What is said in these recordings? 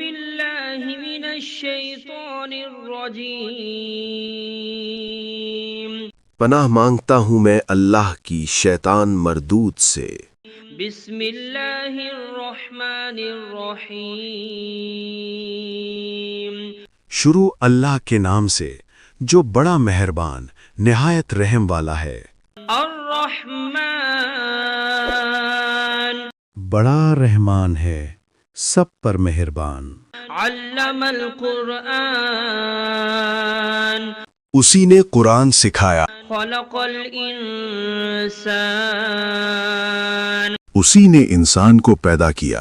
بالله من الشيطان الرجيم پناہ مانگتا ہوں میں اللہ کی شیطان مردود سے۔ بسم اللہ الرحمن الرحیم شروع اللہ کے نام سے جو بڑا مہربان نہایت رحم والا ہے۔ الرحمن بڑا رحمان ہے، سب پر مہربان۔ علم القرآن اسی نے قرآن سکھایا، خلق الانسان اسی نے انسان کو پیدا کیا۔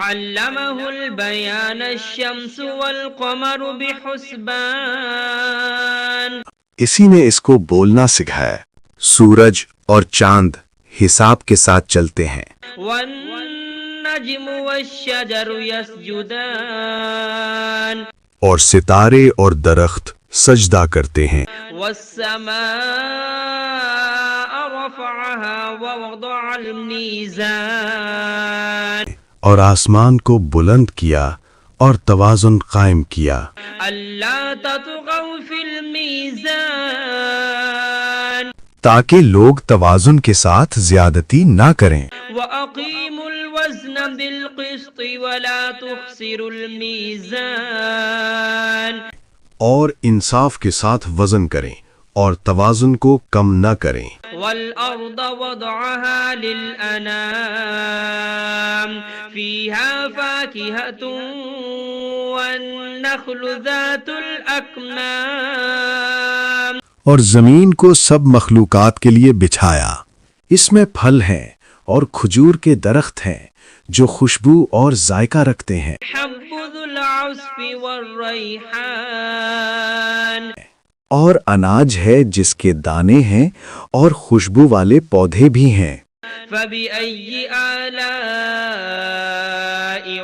علمہ البیان الشمس والقمر بحسبان اسی نے اس کو بولنا سکھایا، سورج اور چاند حساب کے ساتھ چلتے ہیں۔ والنجم والشجر يسجدان اور ستارے اور درخت سجدہ کرتے ہیں۔ والسماء رفعها ووضع الميزان اور آسمان کو بلند کیا اور توازن قائم کیا، ألا تطغوا في الميزان تاکہ لوگ توازن کے ساتھ زیادتی نہ کریں۔ وأقيموا الوزن بالقسط ولا تخسروا الميزان اور انصاف کے ساتھ وزن کریں اور توازن کو کم نہ کریں۔ والأرض وضعها للأنام فيها فاكهة والنخل ذات الأكمام اور زمین کو سب مخلوقات کے لیے بچھایا، اس میں پھل ہیں اور کھجور کے درخت ہیں جو خوشبو اور ذائقہ رکھتے ہیں۔ حب ذو العصف والريحان اور اناج ہے جس کے دانے ہیں اور خوشبو والے پودے بھی ہیں۔ فبأي آلاء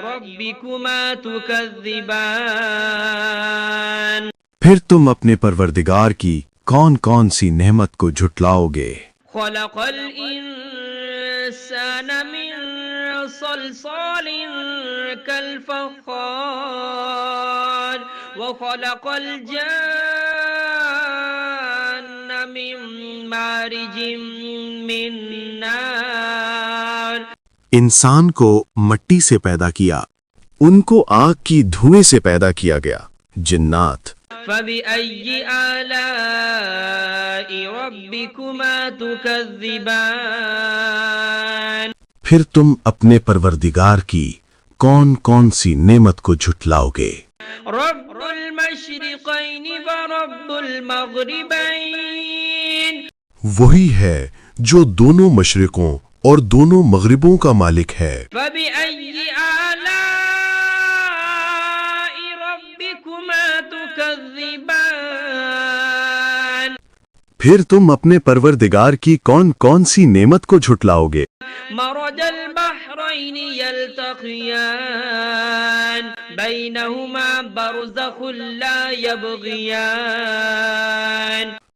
ربكما تكذبان پھر تم اپنے پروردگار کی کون کون سی نعمت کو جھٹلاؤ گے؟ خلق الإنسان من صلصال كالفخار وخلق الجان من مارج من نار انسان کو مٹی سے پیدا کیا، ان کو آگ کی دھوئیں سے پیدا کیا گیا۔ جنات فبأي آلاء ربكما تكذبان پھر تم اپنے پروردگار کی کون کون سی نعمت کو جھٹلاؤ گے؟ رب المشرقين ورب المغربين وہی ہے جو دونوں مشرقوں اور دونوں مغربوں کا مالک ہے۔ فبأي آلاء ربكما تكذبان پھر تم اپنے پروردگار کی کون کون سی نعمت کو جھٹلاؤ گے؟ مرج البحرين يلتقيان بينهما برزخ لا يبغيان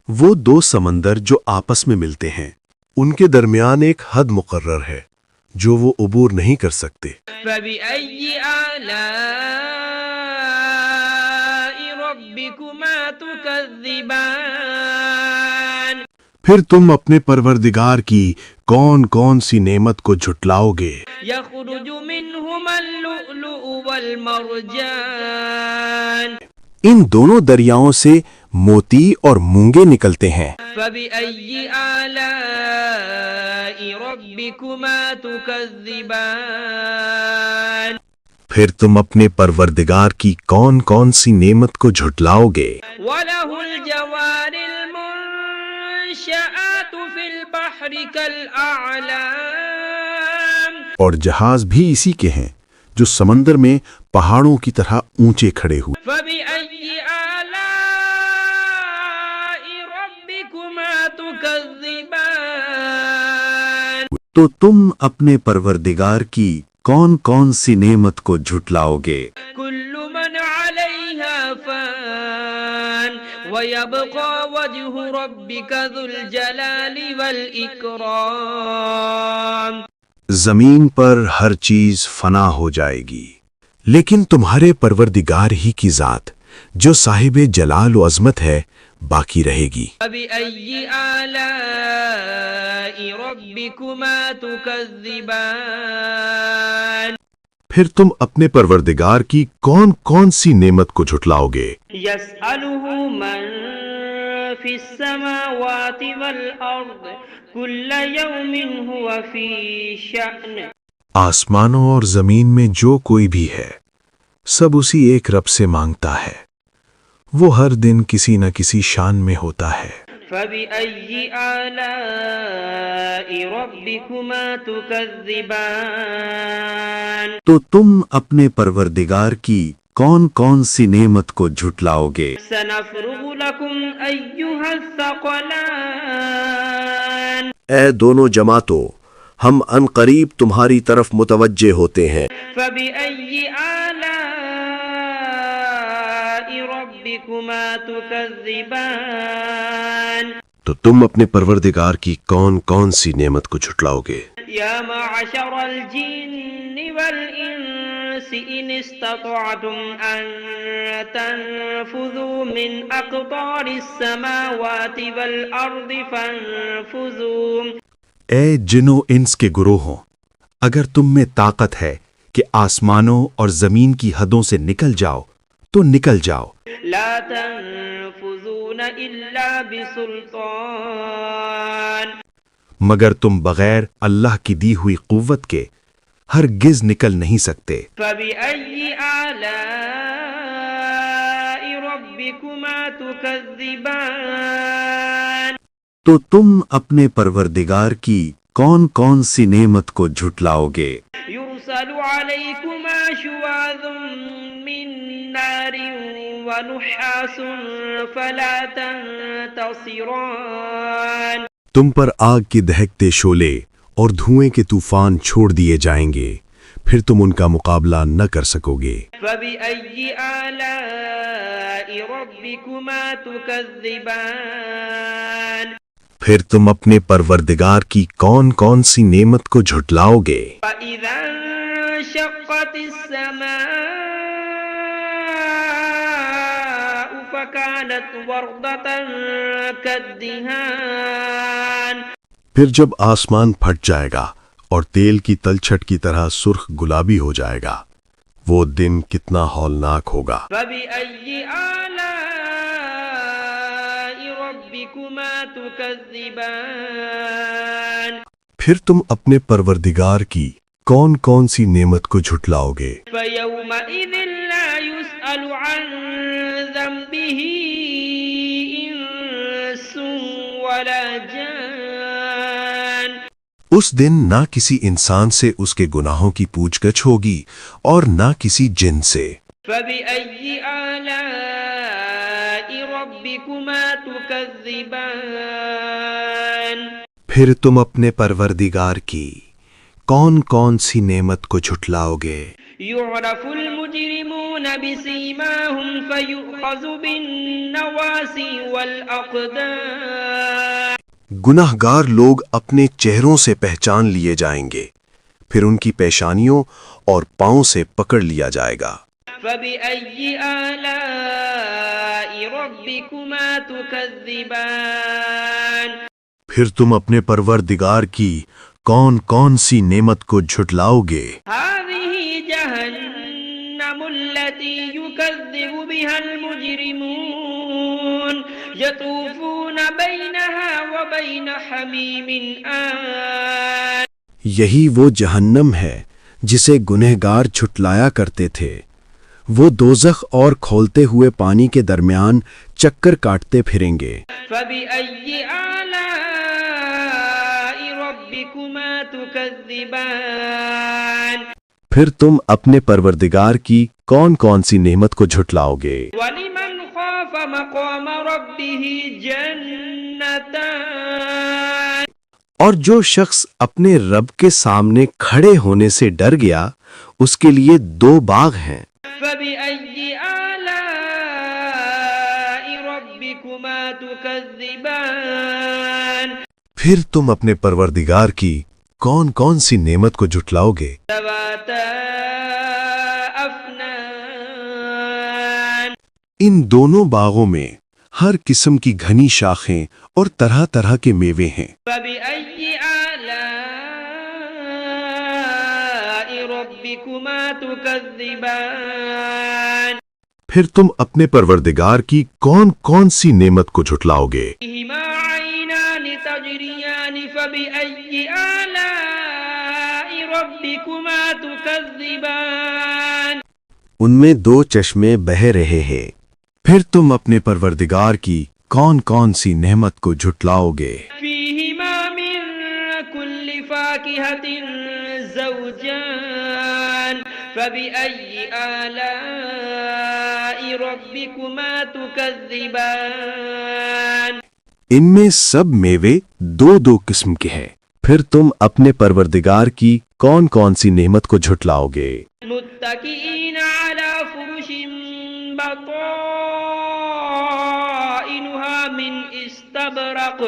وہ دو سمندر جو آپس میں ملتے ہیں، ان کے درمیان ایک حد مقرر ہے جو وہ عبور نہیں کر سکتے۔ فبأي آلاء ربكما تكذبان پھر تم اپنے پروردگار کی کون کون سی نعمت کو جھٹلاؤ گے؟ يخرج منهما اللؤلؤ والمرجان ان دونوں دریاؤں سے موتی اور مونگے نکلتے ہیں۔ فبأي آلاء ربكما تكذبان پھر تم اپنے پروردگار کی کون کون سی نعمت کو جھٹلاؤ گے؟ وله الجوار المنشآت في البحر كالأعلام اور جہاز بھی اسی کے ہیں جو سمندر میں پہاڑوں کی طرح اونچے کھڑے ہوئے۔ فبأي آلاء ربكما تكذبان تو تم اپنے پروردگار کی کون کون سی نعمت کو جھٹلاؤ گے؟ كل من عليها فان ويبقى وجه ربك ذو الجلال والإكرام زمین پر ہر چیز فنا ہو جائے گی، لیکن تمہارے پروردگار ہی کی ذات جو صاحب جلال و عظمت ہے باقی رہے گی۔ فبأي آلاء ربكما تكذبان پھر تم اپنے پروردگار کی کون کون سی نعمت کو جھٹلاؤ گے؟ يسأله من في السماوات والأرض كل يوم هو في شأن آسمانوں اور زمین میں جو کوئی بھی ہے سب اسی ایک رب سے مانگتا ہے، وہ ہر دن کسی نہ کسی شان میں ہوتا ہے۔ فبأي آلاء ربكما تكذبان تو تم اپنے پروردگار کی کون کون سی نعمت کو جھٹلاؤ گے؟ سنفرغ لكم أيها الثقلان اے دونوں جماعتوں، ہم ان قریب تمہاری طرف متوجہ ہوتے ہیں۔ فبأي آلاء ربكما تكذبان تو تم اپنے پروردگار کی کون کون سی نعمت کو جھٹلاؤ گے؟ يا معشر الجن والإنس إن استطعتم أن تنفذوا من أقطار السماوات والأرض فانفذوا اے جن و انس کے گروہوں، اگر تم میں طاقت ہے کہ آسمانوں اور زمین کی حدوں سے نکل جاؤ تو نکل جاؤ، لا تنفذون إلا بسلطان مگر تم بغیر اللہ کی دی ہوئی قوت کے ہرگز نکل نہیں سکتے۔ فبأي آلاء ربكما تكذبان تو تم اپنے پروردگار کی کون کون سی نعمت کو جھٹلاؤ گے؟ يرسل عليكما شواظ من نار ونحاس فلا تنتصران تم پر آگ کے دہکتے شعلے اور دھوئیں کے طوفان چھوڑ دیے جائیں گے، پھر تم ان کا مقابلہ نہ کر سکو گے۔ فبأي آلاء ربكما تكذبان پھر تم اپنے پروردگار کی کون کون سی نعمت کو جھٹلاؤ گے؟ فإذا انشقت السماء فكانت وردة كالدهان پھر جب آسمان پھٹ جائے گا اور تیل کی تلچھٹ کی طرح سرخ گلابی ہو جائے گا، وہ دن کتنا ہولناک ہوگا۔ فبأي آلاء ربكما تكذبان پھر تم اپنے پروردگار کی کون کون سی نعمت کو جھٹلاؤ گے؟ فيومئذ لا يسأل عن ذنبه إنس ولا جان اس دن نہ کسی انسان سے اس کے گناہوں کی پوچھ گچھ ہوگی اور نہ کسی جن سے۔ فبأي آلاء ربكما تكذبان پھر تم اپنے پروردگار کی کون کون سی نعمت کو جھٹلاؤ گے؟ يعرف المجرمون بسيماهم فيؤخذ بالنواصي والأقدام گناہ گار لوگ اپنے چہروں سے پہچان لیے جائیں گے، پھر ان کی پیشانیوں اور پاؤں سے پکڑ لیا جائے گا۔ فبأي آلاء ربكما تكذبان پھر تم اپنے پروردگار کی کون کون سی نعمت کو جھٹلاؤ گے؟ هذه جهنم التي يكذب بها المجرمون يطوفون بينها وبين حميم آن یہی وہ جہنم ہے جسے گنہگار جھٹلایا کرتے تھے، وہ دوزخ اور کھولتے ہوئے پانی کے درمیان چکر کاٹتے پھریں گے۔ فبأي آلاء ربكما تكذبان پھر تم اپنے پروردگار کی کون کون سی نعمت کو جھٹلاؤ گے؟ ولمن خاف مقام ربه جنتان اور جو شخص اپنے رب کے سامنے کھڑے ہونے سے ڈر گیا اس کے لیے 2 باغ ہیں۔ فبأي آلاء ربكما تكذبان پھر تم اپنے پروردگار کی کون کون سی نعمت کو جھٹلاؤ گے؟ ذواتا أفنان ان دونوں باغوں میں ہر قسم کی گھنی شاخیں اور طرح طرح کے میوے ہیں۔ فبأي آلاء ربكما تكذبان پھر تم اپنے پروردگار کی کون کون سی نعمت کو جھٹلاؤ گے؟ فيهما عينان تجريان فبأي آلاء ربكما تكذبان ان میں دو چشمے بہہ رہے ہیں، پھر تم اپنے پروردگار کی کون کون سی نعمت کو جھٹلاؤ گے؟ فيهما من كل فاكهة زوجان فبأي آلاء ربكما تكذبان ان میں سب میوے دو دو قسم کے ہیں، پھر تم اپنے پروردگار کی کون کون سی نعمت کو جھٹلاؤ گے؟ متكئين على فرش بطائنها من استبرق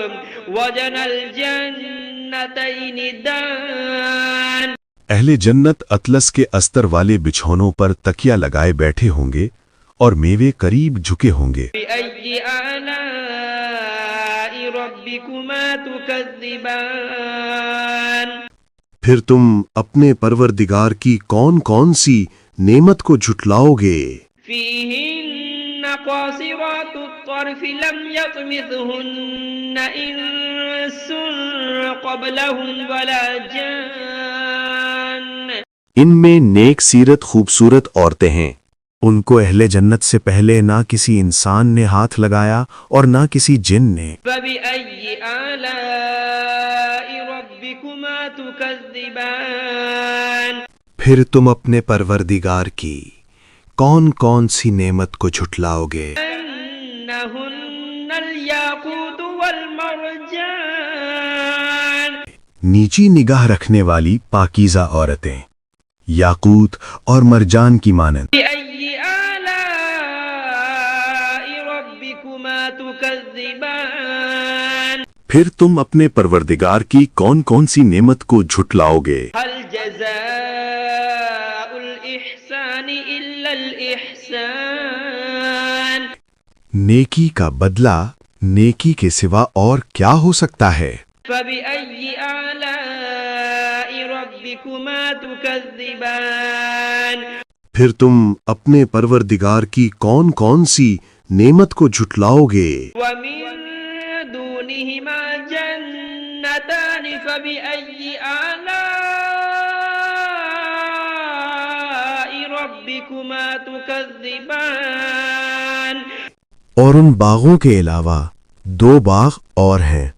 وجنى الجنتين دان اہل جنت اطلس کے استر والے بچھونوں پر تکیا لگائے بیٹھے ہوں گے اور میوے قریب جھکے ہوں گے۔ بأي آلاء ربكما تكذبان پھر تم اپنے پروردگار کی کون کون سی نعمت کو جھٹلاؤ گے؟ فيهن قاصرات الطرف لم يطمثهن إنس قبلهم ولا جان ان میں نیک سیرت خوبصورت عورتیں ہیں، ان کو اہل جنت سے پہلے نہ کسی انسان نے ہاتھ لگایا اور نہ کسی جن نے۔ فبأي آلاء ربكما تكذبان پھر تم اپنے پروردگار کی کون کون سی نعمت کو جھٹلاؤ گے؟ أنهن الياقوت والمرجان نیچی نگاہ رکھنے والی پاکیزہ عورتیں، یاقوت اور مرجان کی مانند۔ بأي آلاء ربكما تكذبان پھر تم اپنے پروردگار کی کون کون سی نعمت کو جھٹلاؤ گے؟ هل جزاء الإحسان إلا الإحسان نیکی کا بدلہ نیکی کے سوا اور کیا ہو سکتا ہے؟ فبأي آلاء ربكما تكذبان پھر تم اپنے پروردگار کی کون کون سی نعمت کو جھٹلاؤ گے؟ ومن دونهما جنتان فبأي آلاء ربكما تكذبان اور ان باغوں کے علاوہ دو باغ اور ہیں،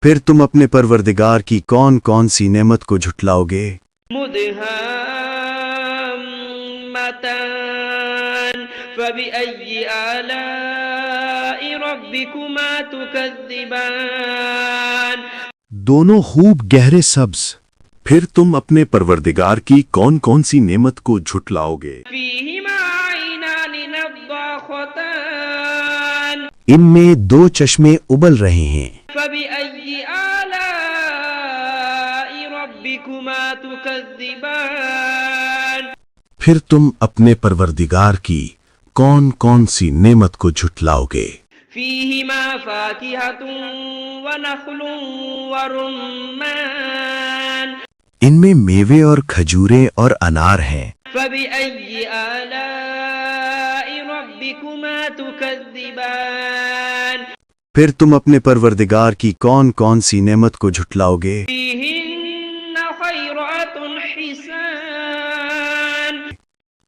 پھر تم اپنے پروردگار کی کون کون سی نعمت کو جھٹلاؤ گے؟ مدهامتان فبأي آلاء ربكما تكذبان دونوں خوب گہرے سبز، پھر تم اپنے پروردگار کی کون کون سی نعمت کو جھٹلاؤ گے؟ فيهما عينان نضاختان ان میں دو چشمے ابل رہے ہیں، فبأي آلاء ربكما تكذبان پھر تم اپنے پروردگار کی کون کون سی نعمت کو جھٹلاؤ گے؟ فيهما فاكهة ونخل ورمان ان میں میوے اور کھجوریں اور انار ہیں، فبأي آلاء ربكما تكذبان پھر تم اپنے پروردگار کی کون کون سی نعمت کو جھٹلاؤ گے؟ فيهن خيرات حسان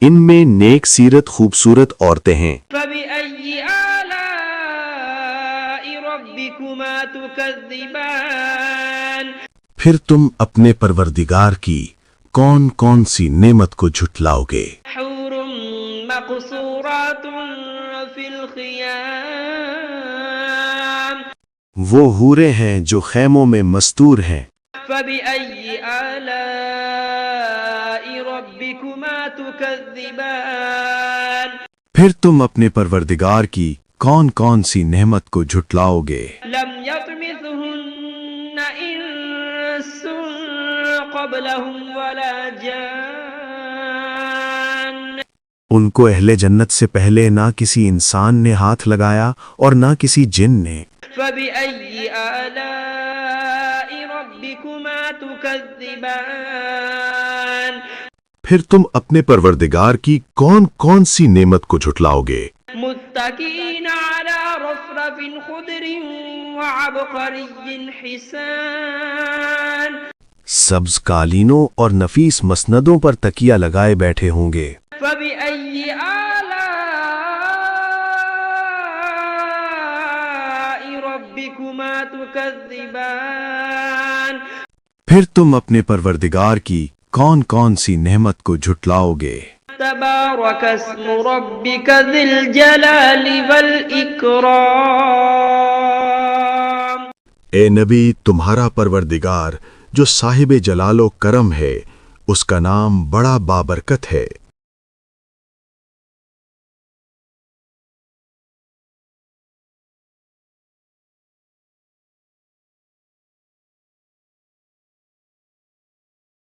ان میں نیک سیرت خوبصورت عورتیں ہیں، فبأي آلاء ربكما تكذبان پھر تم اپنے پروردگار کی کون کون سی نعمت کو جھٹلاؤ گے؟ حور مقصورات في الخيام وہ حوریں ہیں جو خیموں میں مستور ہیں، فبأي آلاء ربكما تكذبان پھر تم اپنے پروردگار کی کون کون سی نعمت کو جھٹلاؤ گے؟ لم يطمثهن إنس قبلهم ولا جان ان کو اہل جنت سے پہلے نہ کسی انسان نے ہاتھ لگایا اور نہ کسی جن نے۔ فبأي آلاء ربكما تكذبان پھر تم اپنے پروردگار کی کون کون سی نعمت کو جھٹلاؤ گے؟ متكئين على رفرف خضر وعبقري حسان سبز قالینوں اور نفیس مسندوں پر تکیہ لگائے بیٹھے ہوں گے۔ فبأي آلاء ربكما تكذبان پھر تم اپنے پروردگار کی کون کون سی نعمت کو جھٹلاؤ گے؟ تبارك اسم ربك ذي الجلال والإكرام اے نبی، تمہارا پروردگار جو صاحب جلال و کرم ہے، اس کا نام بڑا بابرکت ہے۔